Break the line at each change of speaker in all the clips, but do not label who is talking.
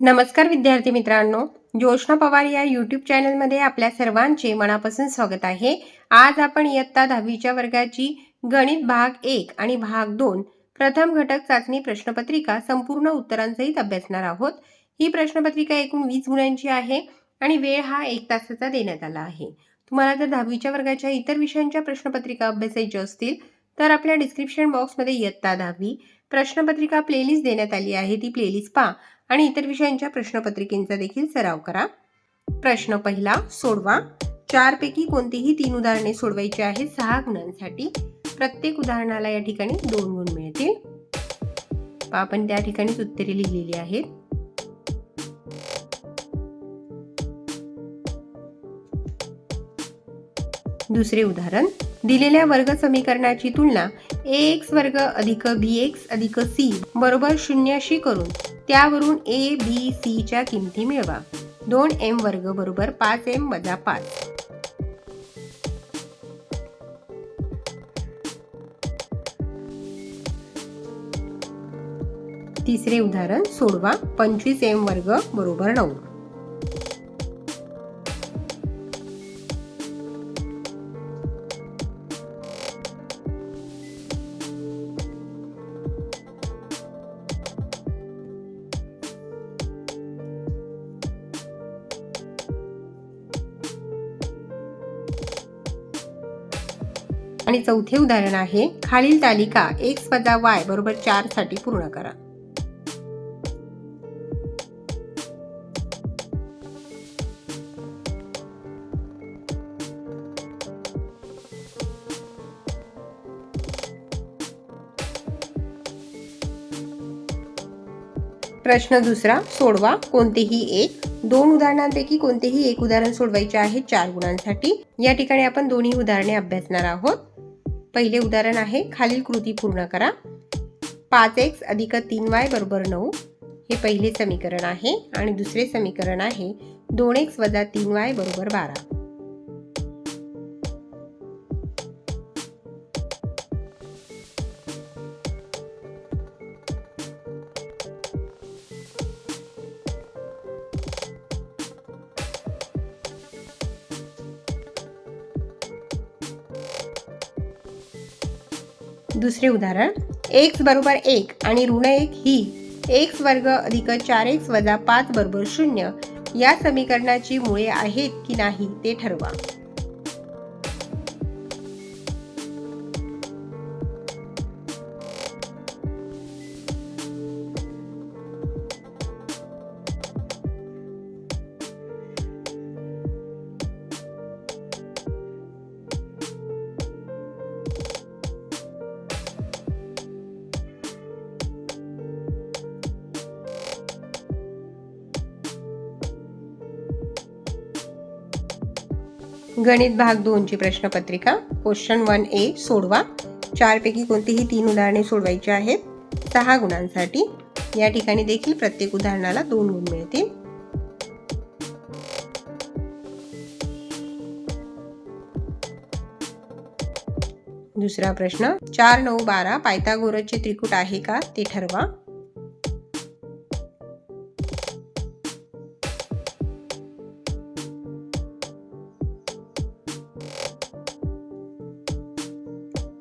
नमस्कार विद्यार्थी मित्रांनो, जोशना पवार या यूट्यूब चॅनलमध्ये आपल्या सर्वांचे मनापासून स्वागत आहे। आज आपण इयत्ता 10वीच्या वर्गाची गणित भाग 1 आणि भाग 2 प्रथम घटक चाचणी प्रश्नपत्रिका संपूर्ण उत्तरांसहित अभ्यासणार आहोत। ही प्रश्नपत्रिका एकूण 20 गुणांची आहे आणि वेळ हा 1 तासाचा देण्यात आला आहे। तुम्हाला जर 10वीच्या वर्गाच्या इतर विषयांच्या प्रश्नपत्रिका अभ्यासायच्या असतील तर आपल्या डिस्क्रिप्शन बॉक्समध्ये इयत्ता 10वी प्रश्नपत्रिका प्लेलिस्ट देण्यात आली आहे, ती प्लेलिस्ट पहा आणि इतर विषयांच्या प्रश्नपत्रिकेचा देखील सराव करा। प्रश्न पहिला सोडवा। 4 पैकी कोणतीही 3 उदाहरणे सोडवायची आहेत 6 गुणांसाठी। प्रत्येक उदाहरणाला या ठिकाणी 2 गुण मिळतील। आपण त्या ठिकाणीच उत्तरे लिहिलेली आहेत। दुसरे उदाहरण, दिलेल्या वर्ग समीकरणाची तुलना ax वर्ग अधिक bx अधिक c बरोबर 0 शी करून त्यावरून a b c च्या किमती मिळवा। 2m वर्ग बरोबर 5m वजा 5। तिसरे उदाहरण सोडवा। 25m वर्ग बरोबर 9। आणि चौथे उदाहरण आहे, खालील तालिका x वजा y बरोबर 4 साठी पूर्ण करा। प्रश्न दुसरा सोडवा। कोणतेही एक 2 उदाहरणांपैकी कोणतेही एक उदाहरण सोडवायचे आहे 4 गुणांसाठी। या ठिकाणी आपण दोन्ही उदाहरणे अभ्यासणार आहोत। पहिले उदाहरण आहे, खालील कृती पूर्ण करा। 5x अधिक 3y बरोबर 9 हे पहिले समीकरण आहे आणि दुसरे समीकरण आहे 2x वजा 3y बरोबर 12। दुसरे उदाहरण, x बरोबर 1 आणि ऋण 1 ही x वर्ग अधिक 4x वजा 5 बरोबर 0 या समीकरणाची मुळे आहेत की नाही ते ठरवा। गणित भाग 2 ची प्रश्नपत्रिका क्वेश्चन 1A सोडवा। 4 पैकी कोणतीही 3 उदाहरणे सोडवायची आहेत 6 गुणांसाठी। या ठिकाणी देखील प्रत्येक उदाहरणाला 2 गुण मिळतील। दुसरा प्रश्न, 4 9 12 पायथागोरसचे त्रिकूट आहे का ते ठरवा।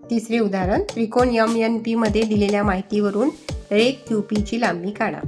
तिसरे उदाहरण, त्रिकोण MNP मध्ये दिलेल्या माहितीवरून रेघ QP ची लांबी काढा।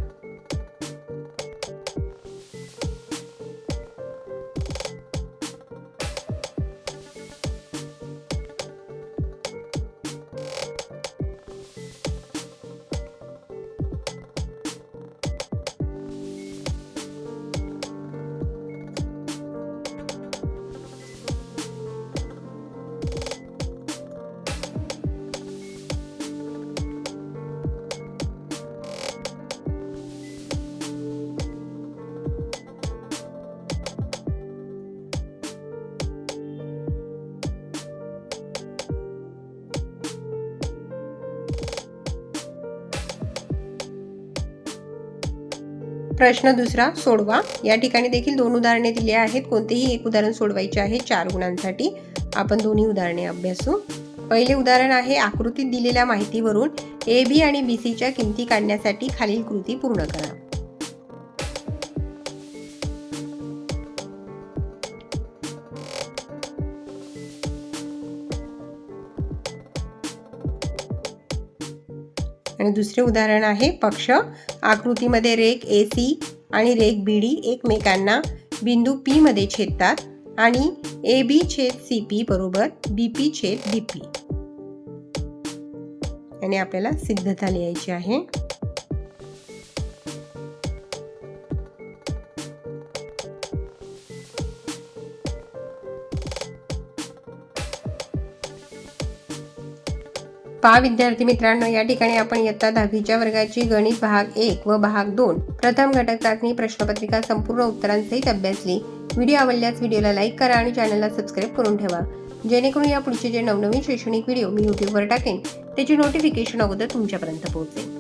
प्रश्न दुसरा सोडवा। या ठिकाणी देखील 2 उदाहरणे दिली आहेत। कोणतेही एक उदाहरण सोडवायचे आहे 4 गुणांसाठी। आपण दोन्ही उदाहरणे अभ्यासू। पहिले उदाहरण आहे, आकृतीत दिलेल्या माहितीवरून AB आणि BC च्या किमती काढण्यासाठी खालील कृती पूर्ण करा। आणि दुसरे उदाहरण आहे पक्ष. आकृतीमध्ये रेघ AC आणि रेघ BD एकमेकांना बिंदू P मध्ये छेदतात आणि AB छेद CP बरोबर BP छेद DP. आणि आपल्याला सिद्धता लिहायची आहे. पहा विद्यार्थी मित्रांनो, या ठिकाणी आपण इयत्ता 10वीच्या वर्गाची गणित भाग 1 व भाग 2 प्रथम घटक चाचणी प्रश्नपत्रिका संपूर्ण उत्तरांसहित अभ्यासली. व्हिडिओ आवडल्यास व्हिडिओला लाईक करा आणि चॅनलला सबस्क्राईब करून ठेवा, जेणेकरून या पुढचे जे नवनवीन शैक्षणिक व्हिडिओ मी यूट्यूबवर टाकेन त्याची नोटिफिकेशन अगोदर तुमच्यापर्यंत पोहोचेल.